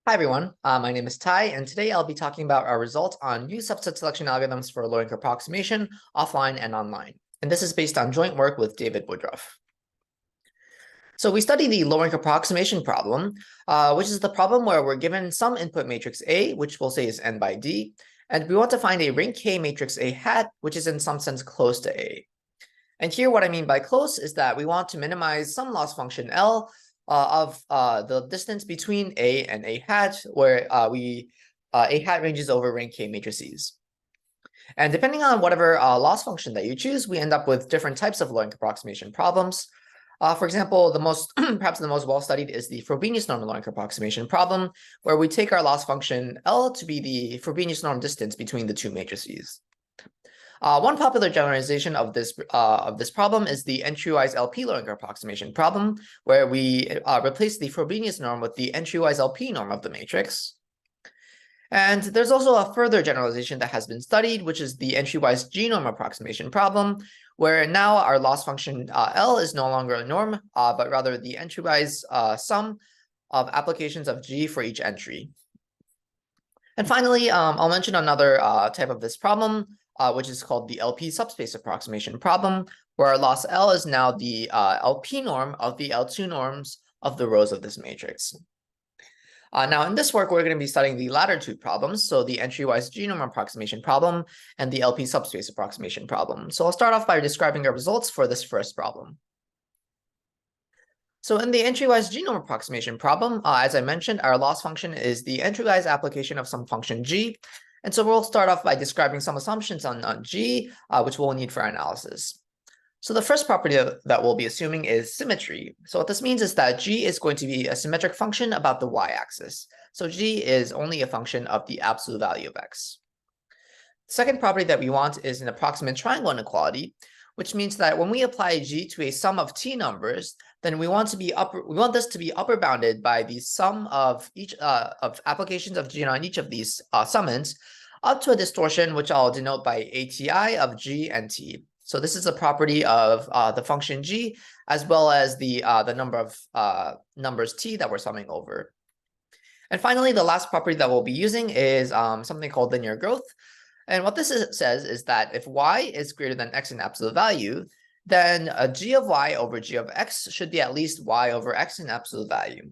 Hi everyone, my name is Ty, and today I'll be talking about our results on new subset selection algorithms for low-rank approximation, offline and online. And this is based on joint work with David Woodruff. So we study the low-rank approximation problem, which is the problem where we're given some input matrix A, which we'll say is n by d, and we want to find a rank K matrix A hat, which is in some sense close to A. And here what I mean by close is that we want to minimize some loss function L of the distance between A and A hat, where A hat ranges over rank K matrices. And depending on whatever loss function that you choose, we end up with different types of low-rank approximation problems. For example, perhaps the most well-studied is the Frobenius norm low-rank approximation problem, where we take our loss function L to be the Frobenius norm distance between the two matrices. One popular generalization of this problem is the entry-wise LP low-rank approximation problem, where we replace the Frobenius norm with the entry-wise LP norm of the matrix. And there's also a further generalization that has been studied, which is the entry-wise G-norm approximation problem, where now our loss function L is no longer a norm, but rather the entry-wise sum of applications of G for each entry. And finally, I'll mention another type of this problem, which is called the LP subspace approximation problem, where our loss L is now the LP norm of the L2 norms of the rows of this matrix. Now, in this work, we're going to be studying the latter two problems, so the entry-wise G-norm approximation problem and the LP subspace approximation problem. So I'll start off by describing our results for this first problem. So in the entry-wise G-norm approximation problem, as I mentioned, our loss function is the entry-wise application of some function G. And so we'll start off by describing some assumptions on G, which we'll need for our analysis. So the first property that we'll be assuming is symmetry. So what this means is that G is going to be a symmetric function about the y-axis. So G is only a function of the absolute value of x. The second property that we want is an approximate triangle inequality, which means that when we apply G to a sum of t numbers, then we want this to be upper bounded by the sum of each of applications of G on each of these summands up to a distortion, which I'll denote by ATI of G and T. So this is a property of the function G, as well as the number of numbers T that we're summing over. And finally, the last property that we'll be using is something called linear growth. And what this says is that if y is greater than x in absolute value, then g of y over g of x should be at least y over x in absolute value.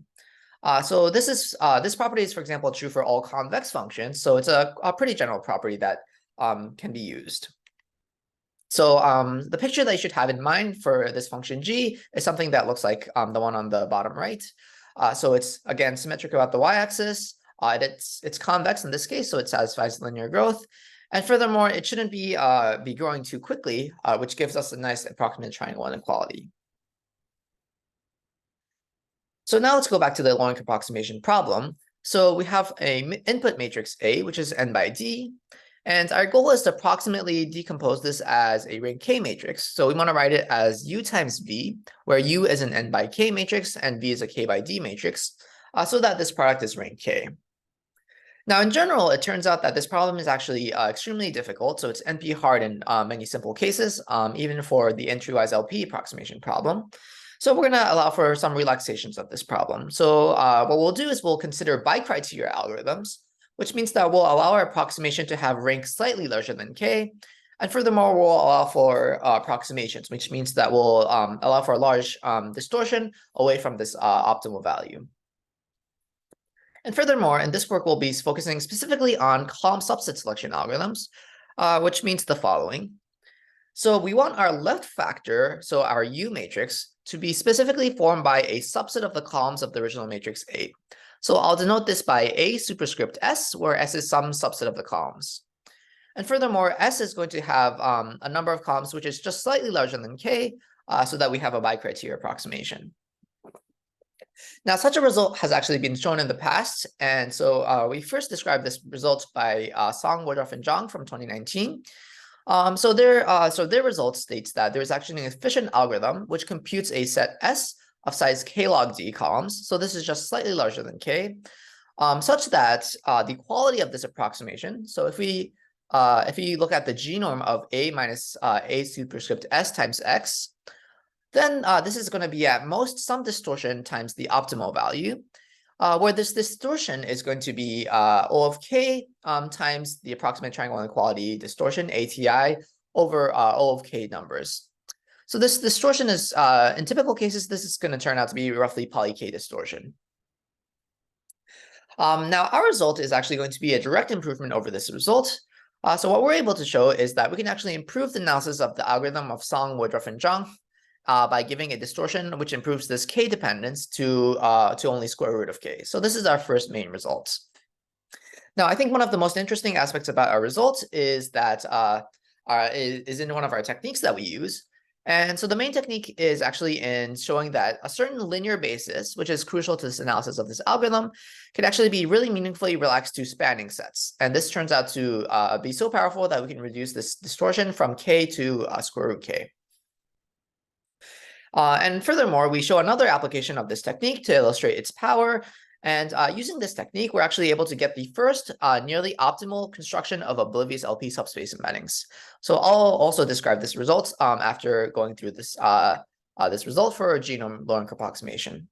So this property is, for example, true for all convex functions. So it's a pretty general property that can be used. So the picture that you should have in mind for this function g is something that looks like the one on the bottom right. So it's, again, symmetric about the y-axis. It's convex in this case, so it satisfies linear growth. And furthermore, it shouldn't be growing too quickly, which gives us a nice approximate triangle inequality. So now let's go back to the low-rank approximation problem. So we have an input matrix A, which is n by d. And our goal is to approximately decompose this as a rank K matrix. So we want to write it as U times V, where U is an n by K matrix and V is a K by D matrix, so that this product is rank K. Now, in general, it turns out that this problem is actually extremely difficult. So it's NP hard in many simple cases, even for the entry-wise LP approximation problem. So we're going to allow for some relaxations of this problem. So what we'll do is we'll consider bicriteria algorithms, which means that we'll allow our approximation to have rank slightly larger than K. And furthermore, we'll allow for approximations, which means that we'll allow for a large distortion away from this optimal value. And furthermore, in this work, we'll be focusing specifically on column subset selection algorithms, which means the following. So we want our left factor, so our U matrix, to be specifically formed by a subset of the columns of the original matrix A. So I'll denote this by A superscript S, where S is some subset of the columns. And furthermore, S is going to have a number of columns which is just slightly larger than K, so that we have a bicriteria approximation. Now, such a result has actually been shown in the past. And so we first described this result by Song, Woodruff, and Zhang from 2019. So their result states that there is actually an efficient algorithm which computes a set S of size k log d columns. So this is just slightly larger than K, such that the quality of this approximation. So if we look at the G norm of A minus A superscript S times X, then this is going to be at most some distortion times the optimal value. where this distortion is going to be O of k times the approximate triangle inequality distortion, ATI, over O of k numbers. So this distortion is, in typical cases, this is going to turn out to be roughly poly k distortion. Now, our result is actually going to be a direct improvement over this result. So what we're able to show is that we can actually improve the analysis of the algorithm of Song, Woodruff, and Zhang by giving a distortion which improves this k dependence to only square root of k. So this is our first main result. Now, I think one of the most interesting aspects about our result is that is in one of our techniques that we use. And so the main technique is actually in showing that a certain linear basis, which is crucial to this analysis of this algorithm, can actually be really meaningfully relaxed to spanning sets. And this turns out to be so powerful that we can reduce this distortion from k to square root k. And furthermore, we show another application of this technique to illustrate its power. And using this technique, we're actually able to get the first nearly optimal construction of oblivious LP subspace embeddings. So I'll also describe this result after going through this this result for a genome Lorenz approximation.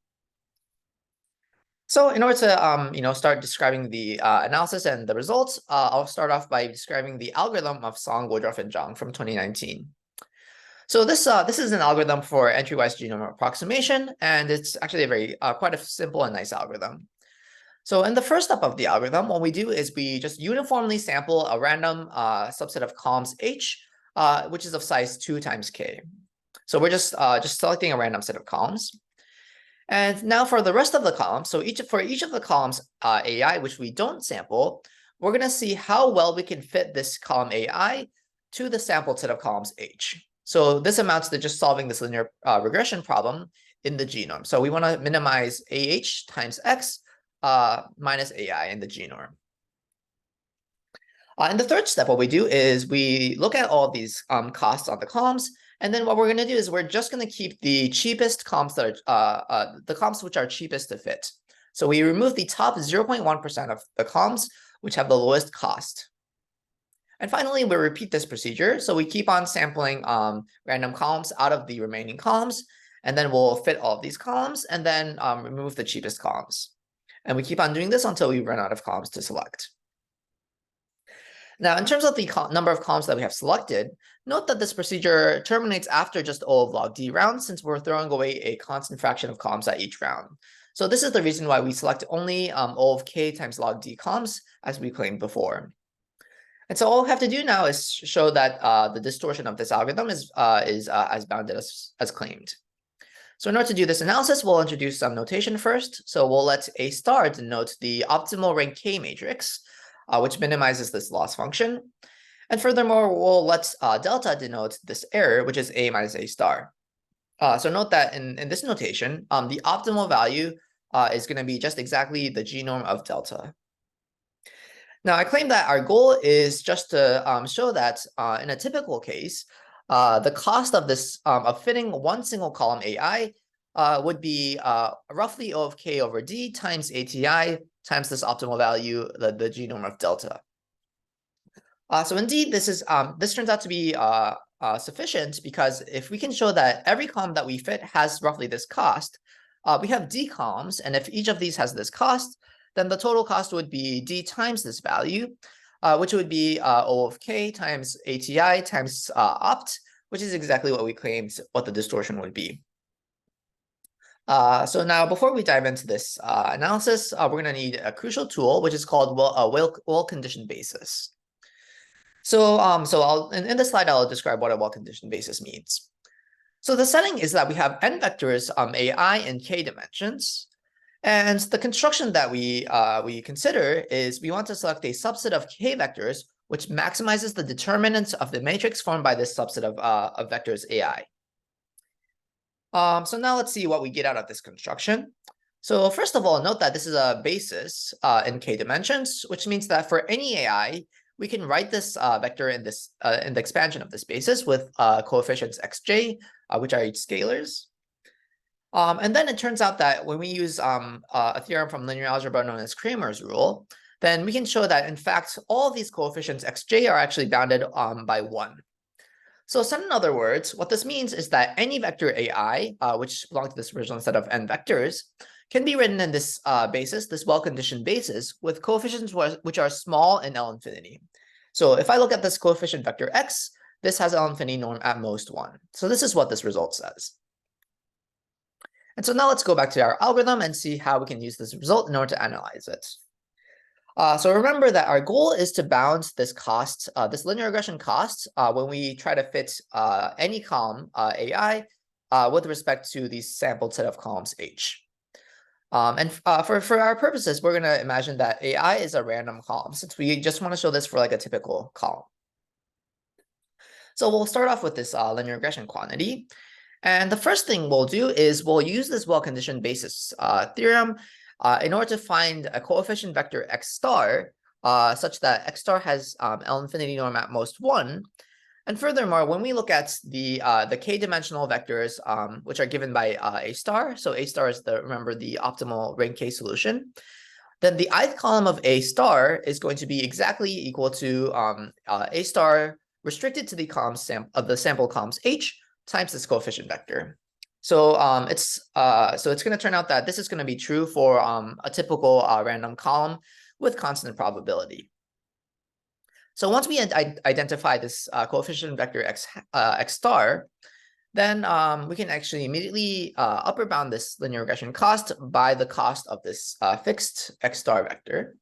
So in order to start describing the analysis and the results, I'll start off by describing the algorithm of Song, Woodruff, and Zhang from 2019. So this is an algorithm for entry-wise genome approximation, and it's actually a very quite a simple and nice algorithm. So in the first step of the algorithm, what we do is we just uniformly sample a random subset of columns H, which is of size 2 times k. So we're just selecting a random set of columns. And now for the rest of the columns, so for each of the columns AI, which we don't sample, we're going to see how well we can fit this column AI to the sampled set of columns H. So this amounts to just solving this linear regression problem in the genome. So we want to minimize AH times X minus AI in the genome. In the third step, what we do is we look at all of these costs on the columns. And then what we're going to do is we're just going to keep the cheapest columns that are the columns which are cheapest to fit. So we remove the top 0.1% of the columns which have the lowest cost. And finally, we repeat this procedure. So we keep on sampling random columns out of the remaining columns, and then we'll fit all of these columns and then remove the cheapest columns. And we keep on doing this until we run out of columns to select. Now, in terms of the number of columns that we have selected, note that this procedure terminates after just O of log D rounds, since we're throwing away a constant fraction of columns at each round. So this is the reason why we select only O of k times log D columns, as we claimed before. And so all we have to do now is show that the distortion of this algorithm is as bounded as claimed. So in order to do this analysis, we'll introduce some notation first. So we'll let A star denote the optimal rank K matrix, which minimizes this loss function. And furthermore, we'll let delta denote this error, which is A minus A star. So note that in this notation, the optimal value is going to be just exactly the genome of delta. Now, I claim that our goal is just to show that in a typical case, the cost of this of fitting one single column AI would be roughly O of k over D times ATI times this optimal value, the genome of delta. So indeed, this turns out to be sufficient, because if we can show that every column that we fit has roughly this cost, we have D columns, and if each of these has this cost, then the total cost would be D times this value, which would be O of k times ATI times opt, which is exactly what we claimed what the distortion would be. So now, before we dive into this analysis, we're going to need a crucial tool, which is called well-conditioned basis. So, in this slide, I'll describe what a well-conditioned basis means. So the setting is that we have n vectors AI in k dimensions. And the construction that we consider is we want to select a subset of k vectors which maximizes the determinants of the matrix formed by this subset of vectors AI. So now let's see what we get out of this construction. So first of all, note that this is a basis in k dimensions, which means that for any AI, we can write this vector in the expansion of this basis with coefficients xj, which are each scalars. And then it turns out that when we use a theorem from linear algebra known as Cramer's rule, then we can show that, in fact, all of these coefficients xj are actually bounded by 1. So said in other words, what this means is that any vector AI, which belongs to this original set of n vectors, can be written in this basis, this well-conditioned basis, with coefficients which are small in L infinity. So if I look at this coefficient vector x, this has L infinity norm at most 1. So this is what this result says. And so now let's go back to our algorithm and see how we can use this result in order to analyze it. So remember that our goal is to bound this cost, this linear regression cost, when we try to fit any column AI with respect to the sampled set of columns H. And for our purposes, we're going to imagine that AI is a random column, since we just want to show this for like a typical column. So we'll start off with this linear regression quantity. And the first thing we'll do is we'll use this well-conditioned basis theorem in order to find a coefficient vector x star such that x star has L infinity norm at most 1. And furthermore, when we look at the k-dimensional vectors, which are given by A star, so A star is remember the optimal rank K solution, then the ith column of A star is going to be exactly equal to A star restricted to the columns of the sample columns H times this coefficient vector. So it's going to turn out that this is going to be true for a typical random column with constant probability. So once we identify this coefficient vector x star, then we can actually immediately upper bound this linear regression cost by the cost of this fixed x star vector.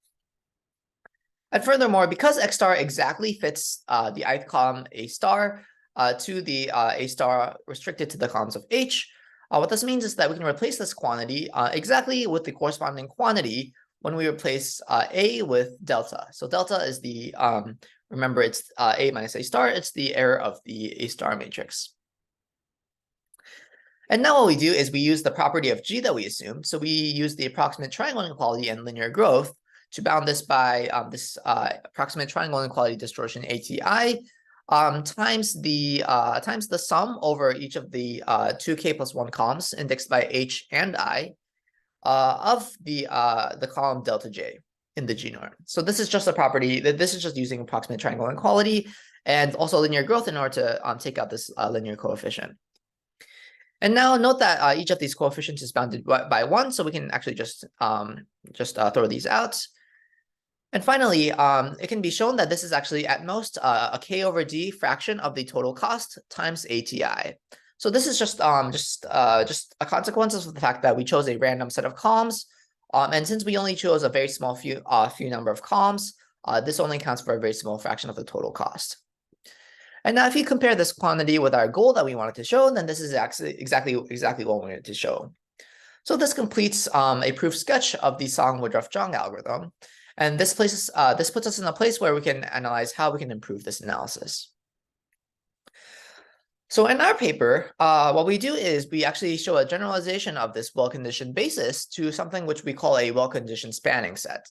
And furthermore, because x star exactly fits the ith column A star to the A star restricted to the columns of H, what this means is that we can replace this quantity exactly with the corresponding quantity when we replace A with delta. So delta is the, remember it's A minus A star, it's the error of the A star matrix. And now what we do is we use the property of G that we assumed. So we use the approximate triangle inequality and linear growth to bound this by this approximate triangle inequality distortion ATI times the sum over each of the 2k plus 1 columns indexed by H and I of the column delta J in the G norm. So this is just a property that this is just using approximate triangle inequality and also linear growth in order to take out this linear coefficient. And now note that each of these coefficients is bounded by 1, so we can actually just throw these out. And finally, it can be shown that this is actually at most a k over d fraction of the total cost times ATI. So this is just a consequence of the fact that we chose a random set of columns, and since we only chose a very small few number of columns, this only accounts for a very small fraction of the total cost. And now, if you compare this quantity with our goal that we wanted to show, then this is exactly what we wanted to show. So this completes a proof sketch of the Song-Woodruff-Zhang algorithm. And this puts us in a place where we can analyze how we can improve this analysis. So in our paper, what we do is we actually show a generalization of this well-conditioned basis to something which we call a well-conditioned spanning set.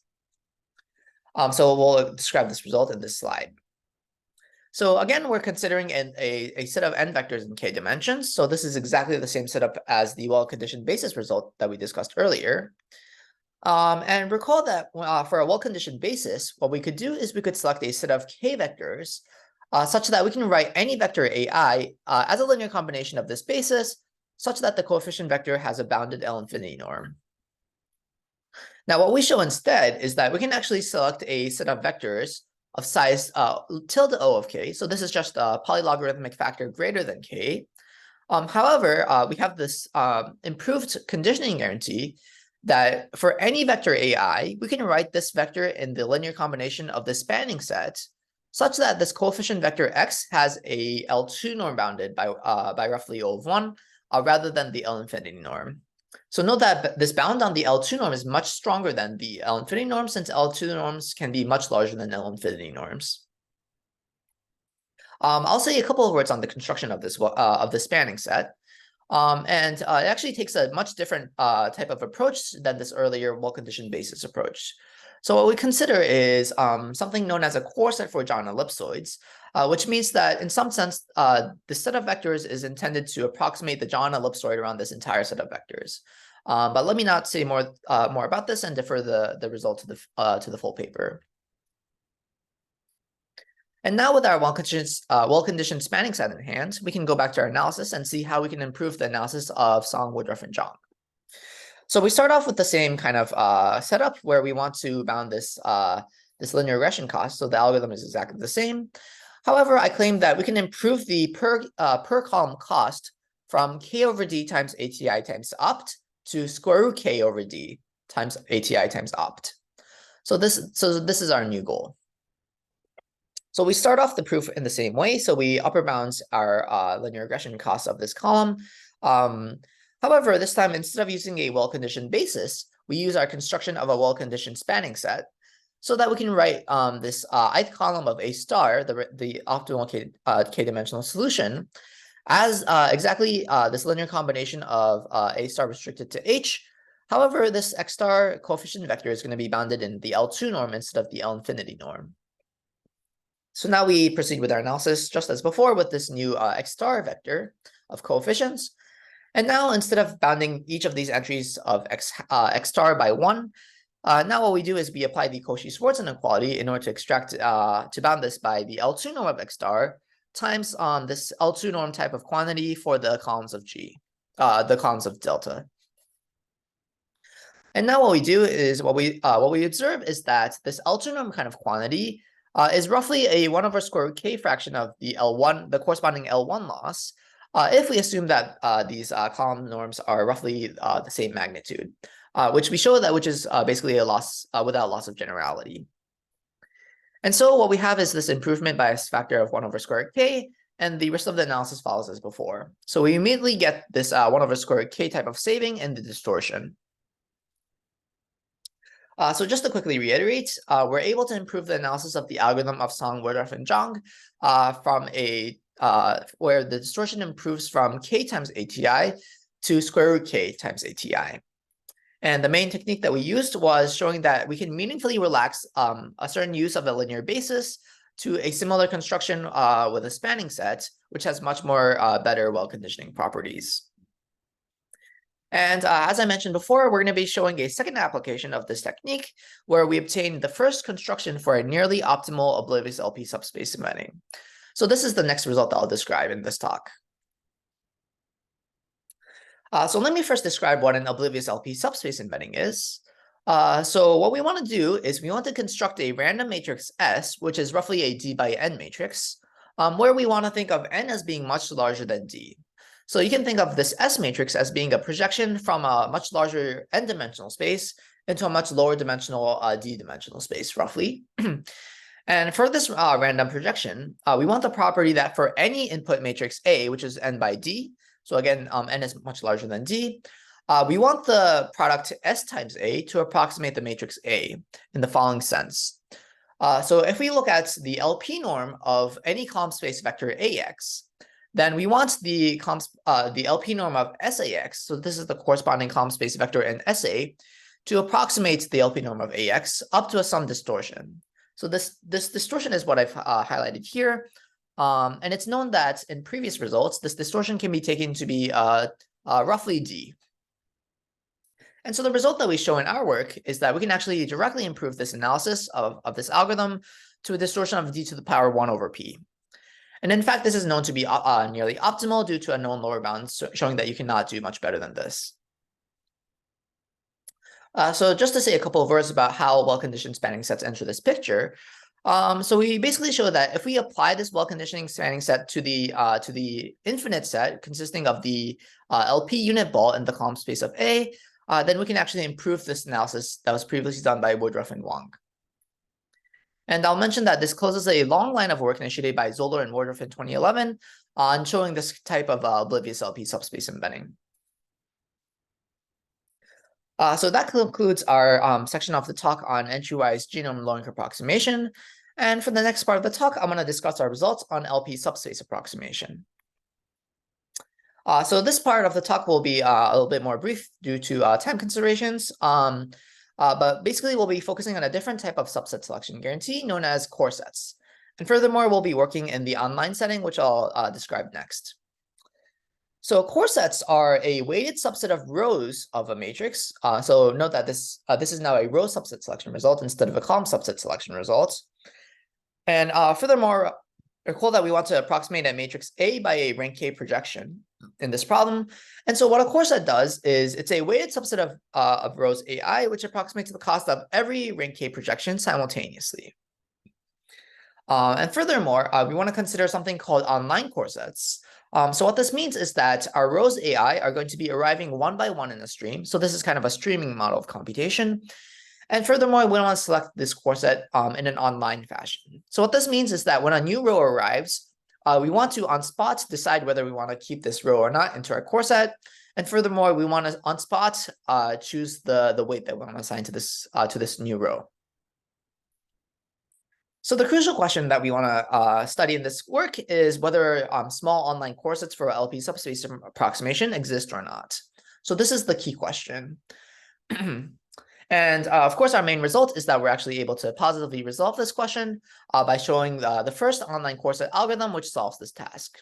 So we'll describe this result in this slide. So again, we're considering a set of n vectors in k dimensions. So this is exactly the same setup as the well-conditioned basis result that we discussed earlier. And recall that for a well-conditioned basis, what we could do is we could select a set of k vectors such that we can write any vector AI as a linear combination of this basis, such that the coefficient vector has a bounded L infinity norm. Now, what we show instead is that we can actually select a set of vectors of size tilde O of k. So this is just a polylogarithmic factor greater than k. However, we have this improved conditioning guarantee that for any vector AI, we can write this vector in the linear combination of the spanning set such that this coefficient vector x has a L2 norm bounded by roughly O of 1 rather than the L infinity norm. So note that this bound on the L2 norm is much stronger than the L infinity norm, since L2 norms can be much larger than L infinity norms. I'll say a couple of words on the construction of this spanning set. And it actually takes a much different type of approach than this earlier well-conditioned basis approach. So what we consider is something known as a core set for John ellipsoids, which means that in some sense, the set of vectors is intended to approximate the John ellipsoid around this entire set of vectors. But let me not say more about this and defer the result to the full paper. And now with our well-conditioned spanning set in hand, we can go back to our analysis and see how we can improve the analysis of Song, Woodruff, and Zhang. So we start off with the same kind of setup where we want to bound this this linear regression cost. So the algorithm is exactly the same. However, I claim that we can improve the per column cost from k over d times ATI times opt to square root k over d times ATI times opt. So this is our new goal. So we start off the proof in the same way. So we upper bound our linear regression cost of this column. However, this time, instead of using a well-conditioned basis, we use our construction of a well-conditioned spanning set so that we can write this ith column of A star, the optimal k-dimensional solution, as exactly this linear combination of A star restricted to H. However, this X star coefficient vector is going to be bounded in the L2 norm instead of the L infinity norm. So now we proceed with our analysis just as before with this new X star vector of coefficients. And now instead of bounding each of these entries of X star by 1, now what we do is we apply the Cauchy-Schwarz inequality in order to extract, to bound this by the L2 norm of X star times this L2 norm type of quantity for the columns of G, the columns of delta. And now what we do is what we observe is that this L2 norm kind of quantity is roughly a 1 over square root k fraction of the L1, the corresponding L1 loss, if we assume that these column norms are roughly the same magnitude, which we show that which is basically a loss without loss of generality. And so what we have is this improvement by a factor of 1 over square root k, and the rest of the analysis follows as before. So we immediately get this 1 over square root k type of saving in the distortion. So just to quickly reiterate, we're able to improve the analysis of the algorithm of Song, Woodruff, and Zhang from a where the distortion improves from k times ATI to square root k times ATI. And the main technique that we used was showing that we can meaningfully relax a certain use of a linear basis to a similar construction with a spanning set, which has much more better well-conditioning properties. And as I mentioned before, we're going to be showing a second application of this technique where we obtain the first construction for a nearly optimal oblivious LP subspace embedding. So this is the next result that I'll describe in this talk. So let me first describe what an oblivious LP subspace embedding is. So what we want to do is we want to construct a random matrix S, which is roughly a D by N matrix, where we want to think of N as being much larger than D. So you can think of this S matrix as being a projection from a much larger n-dimensional space into a much lower dimensional d-dimensional space, roughly. And for this random projection, we want the property that for any input matrix A, which is n by d, so again, n is much larger than d, we want the product S times A to approximate the matrix A in the following sense. So if we look at the LP norm of any column space vector AX, then we want the LP norm of SAX, so this is the corresponding column space vector in SA, to approximate the LP norm of AX up to some distortion. So this distortion is what I've highlighted here. And it's known that in previous results, this distortion can be taken to be roughly D. And so the result that we show in our work is that we can actually directly improve this analysis of this algorithm to a distortion of D to the power 1 over P. And in fact, this is known to be nearly optimal due to a known lower bound, showing that you cannot do much better than this. So just to say a couple of words about how well-conditioned spanning sets enter this picture. So we basically show that if we apply this well-conditioning spanning set to the infinite set consisting of the LP unit ball in the column space of A, then we can actually improve this analysis that was previously done by Woodruff and Wang. And I'll mention that this closes a long line of work initiated by Zoller and Woodruff in 2011 on showing this type of oblivious LP subspace embedding. So that concludes our section of the talk on entry-wise genome low-rank approximation. And for the next part of the talk, I'm going to discuss our results on LP subspace approximation. So this part of the talk will be a little bit more brief due to time considerations. But basically, we'll be focusing on a different type of subset selection guarantee known as core sets. And furthermore, we'll be working in the online setting, which I'll describe next. So core sets are a weighted subset of rows of a matrix. So note that this is now a row subset selection result instead of a column subset selection result. And furthermore, recall that we want to approximate a matrix A by a rank K projection. in this problem. And so what a core set does is it's a weighted subset of rows AI, which approximates the cost of every rank K projection simultaneously. And furthermore, we want to consider something called online core sets. So what this means is that our rows AI are going to be arriving one by one in a stream. So this is kind of a streaming model of computation. And furthermore, we want to select this core set in an online fashion. So what this means is that when a new row arrives, we want to, on spot, decide whether we want to keep this row or not into our core set. And furthermore, we want to, on spot, choose the weight that we want to assign to this new row. So the crucial question that we want to study in this work is whether small online core sets for LP subspace approximation exist or not. So this is the key question. And of course, our main result is that we're actually able to positively resolve this question by showing the first online core set algorithm, which solves this task.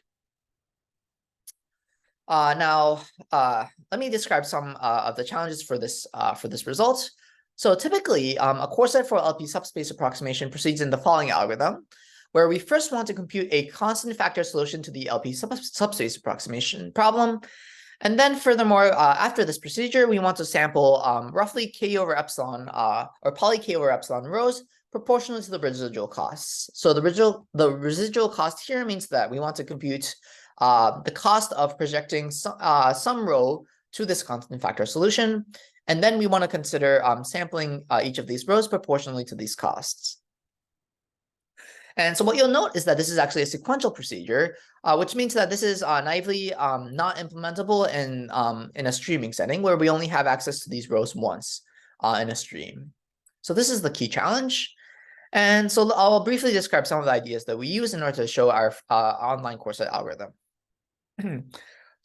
Now, let me describe some of the challenges for this result. So typically, a core set for LP subspace approximation proceeds in the following algorithm, where we first want to compute a constant factor solution to the LP subspace approximation problem. And then furthermore, after this procedure, we want to sample roughly K over epsilon or poly K over epsilon rows proportional to the residual costs. So the residual cost here means that we want to compute the cost of projecting some row to this constant factor solution. And then we want to consider sampling each of these rows proportionally to these costs. And so what you'll note is that this is actually a sequential procedure, which means that this is naively not implementable in a streaming setting where we only have access to these rows once in a stream. So this is the key challenge. And so I'll briefly describe some of the ideas that we use in order to show our online core set algorithm.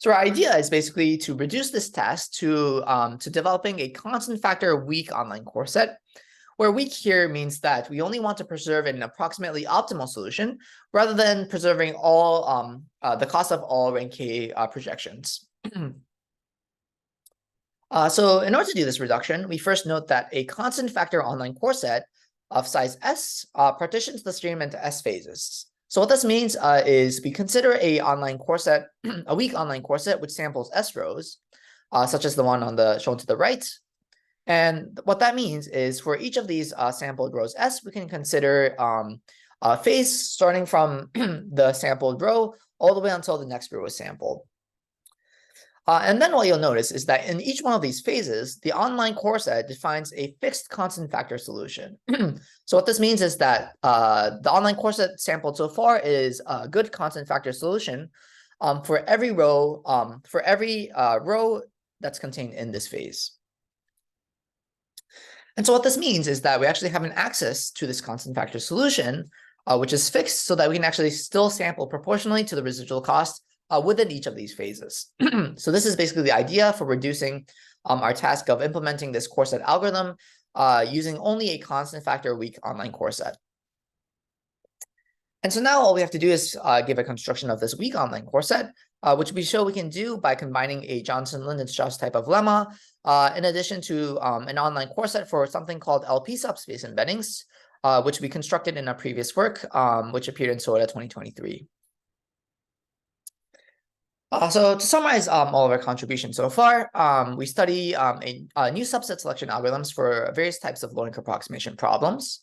So our idea is basically to reduce this task to developing a constant factor weak online core set, where weak here means that we only want to preserve an approximately optimal solution rather than preserving all the cost of all rank K projections. So in order to do this reduction, we first note that a constant factor online core set of size S partitions the stream into S phases. So what this means is we consider a weak online core set which samples S rows, such as the one shown to the right. And what that means is for each of these sampled rows S, we can consider a phase starting from the sampled row all the way until the next row is sampled. And then what you'll notice is that in each one of these phases, the online core set defines a fixed constant factor solution. So what this means is that the online core set sampled so far is a good constant factor solution for every row that's contained in this phase. And so what this means is that we actually have an access to this constant factor solution, which is fixed so that we can actually still sample proportionally to the residual cost within each of these phases. So this is basically the idea for reducing our task of implementing this core set algorithm using only a constant factor weak online core set. And so now all we have to do is give a construction of this weak online core set, which we show we can do by combining a Johnson-Linden-Strauss type of lemma in addition to an online core set for something called LP subspace embeddings, which we constructed in our previous work, which appeared in SOTA 2023. So to summarize all of our contributions so far, we study a new subset selection algorithms for various types of low-rank approximation problems,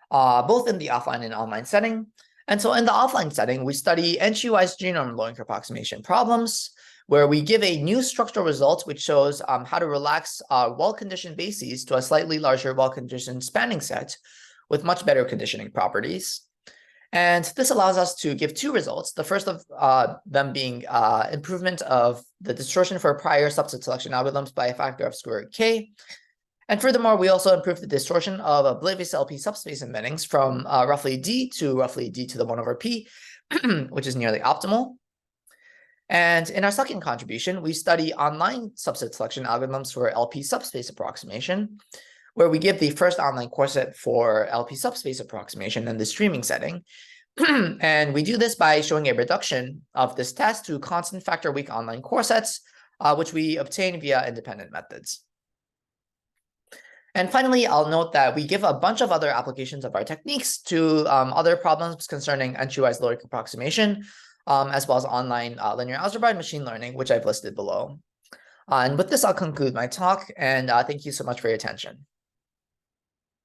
both in the offline and online setting. And so in the offline setting, we study entry-wise genome low-rank approximation problems, where we give a new structural result which shows how to relax well-conditioned bases to a slightly larger well-conditioned spanning set with much better conditioning properties. And this allows us to give two results, the first of them being improvement of the distortion for prior subset selection algorithms by a factor of square root k. And furthermore, we also improved the distortion of oblivious LP subspace embeddings from roughly d to roughly d to the 1 over p, which is nearly optimal. And in our second contribution, we study online subset selection algorithms for LP subspace approximation, where we give the first online core set for LP subspace approximation in the streaming setting. And we do this by showing a reduction of this task to constant factor weak online core sets, which we obtain via independent methods. And finally, I'll note that we give a bunch of other applications of our techniques to other problems concerning entry-wise low-rank approximation, as well as online linear algebra and machine learning, which I've listed below. And with this, I'll conclude my talk, and thank you so much for your attention.